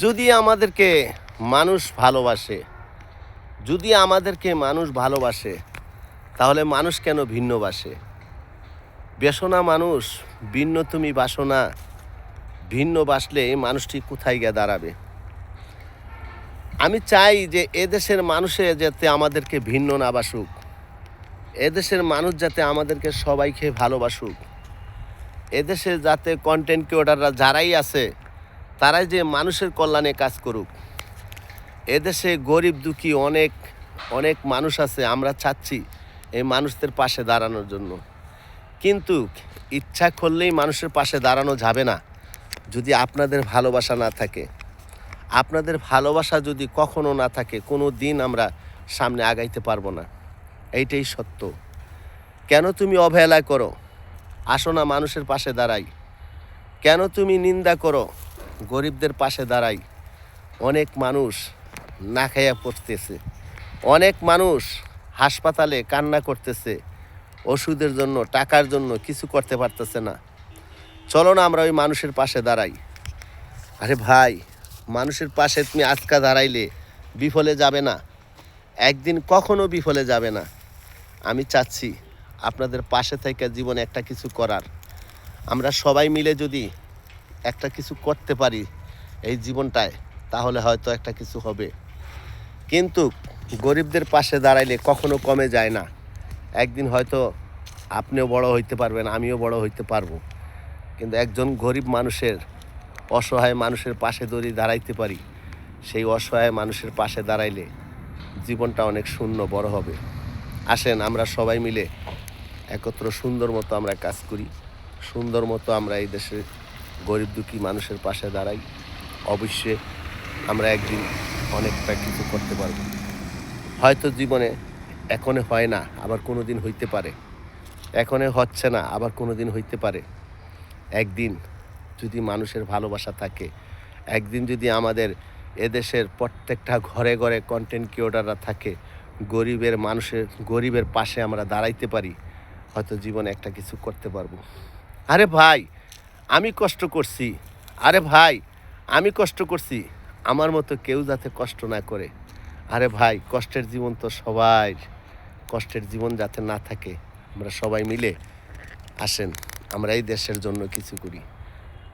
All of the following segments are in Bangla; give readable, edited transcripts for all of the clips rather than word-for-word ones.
যদি আমাদেরকে মানুষ ভালোবাসে, যদি আমাদেরকে মানুষ ভালোবাসে, তাহলে মানুষ কেন ভিন্ন বাসে? বেসনা মানুষ, ভিন্ন তুমি বাসো না। ভিন্ন বাসলে এই মানুষটি কোথায় গিয়ে দাঁড়াবে? আমি চাই যে এদেশের মানুষে যাতে আমাদেরকে ভিন্ন না বাসুক, এদেশের মানুষ যাতে আমাদেরকে সবাইকে ভালোবাসুক, এদেশে যাতে কন্টেন্ট ক্রিয়েটররা যারাই আছে তারাই যে মানুষের কল্যাণে কাজ করুক। এদেশে গরিব দুঃখী অনেক অনেক মানুষ আছে, আমরা চাচ্ছি এই মানুষদের পাশে দাঁড়ানোর জন্য। কিন্তু ইচ্ছা করলেই মানুষের পাশে দাঁড়ানো যাবে না যদি আপনাদের ভালোবাসা না থাকে। আপনাদের ভালোবাসা যদি কখনো না থাকে, কোনো দিন আমরা সামনে আগাইতে পারবো না। এইটাই সত্য। কেন তুমি অবহেলা করো? আসো না মানুষের পাশে দাঁড়াই। কেন তুমি নিন্দা করো? গরিবদের পাশে দাঁড়াই। অনেক মানুষ না খাইয়া পড়তেছে, অনেক মানুষ হাসপাতালে কান্না করতেছে, ওষুধের জন্য, টাকার জন্য কিছু করতে পারতেছে না। চলো না আমরা ওই মানুষের পাশে দাঁড়াই। আরে ভাই, মানুষের পাশে তুমি আজকা দাঁড়াইলে বিফলে যাবে না, একদিন কখনো বিফলে যাবে না। আমি চাচ্ছি আপনাদের পাশে থেকে জীবনে একটা কিছু করার। আমরা সবাই মিলে যদি একটা কিছু করতে পারি এই জীবনটায়, তাহলে হয়তো একটা কিছু হবে। কিন্তু গরিবদের পাশে দাঁড়াইলে কখনো কমে যায় না। একদিন হয়তো আপনিও বড় হইতে পারবেন, আমিও বড় হইতে পারবো। কিন্তু একজন গরিব মানুষের, অসহায় মানুষের পাশে যদি দাঁড়াইতে পারি, সেই অসহায় মানুষের পাশে দাঁড়াইলে জীবনটা অনেক শূন্য বড় হবে। আসেন আমরা সবাই মিলে একত্র সুন্দর মতো আমরা কাজ করি, সুন্দর মতো আমরা এই দেশের গরিব দুঃখী মানুষের পাশে দাঁড়াই। অবশ্যই আমরা একদিন অনেকটা কিছু করতে পারবো। হয়তো জীবনে এখনে হয় না, আবার কোনো দিন হইতে পারে। এখনে হচ্ছে না, আবার কোনো দিন হইতে পারে। একদিন যদি মানুষের ভালোবাসা থাকে, একদিন যদি আমাদের এদেশের প্রত্যেকটা ঘরে ঘরে কন্টেন্ট ক্রিয়েটররা থাকে, গরিবের পাশে আমরা দাঁড়াইতে পারি, হয়তো জীবনে একটা কিছু করতে পারবো। আরে ভাই, আমি কষ্ট করছি, আরে ভাই আমি কষ্ট করছি, আমার মতো কেউ যাতে কষ্ট না করে। আরে ভাই, কষ্টের জীবন তো সবাই, কষ্টের জীবন যাতে না থাকে। আমরা সবাই মিলে আসেন আমরা এই দেশের জন্য কিছু করি।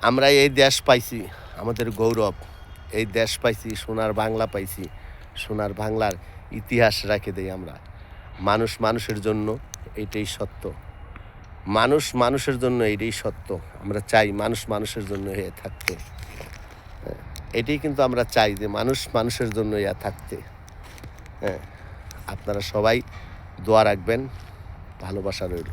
আমরা এই দেশ পাইছি, আমাদের গৌরব। এই দেশ পাইছি, সোনার বাংলা পাইছি, সোনার বাংলার ইতিহাস রেখে দেই আমরা। মানুষ মানুষের জন্য, এইটাই সত্য। মানুষ মানুষের জন্য, এইটাই সত্য। আমরা চাই মানুষ মানুষের জন্য হয়ে থাকতে। এটাই কিন্তু আমরা চাই যে মানুষ মানুষের জন্য থাকতে। হ্যাঁ, আপনারা সবাই দোয়া রাখবেন, ভালোবাসা রইল।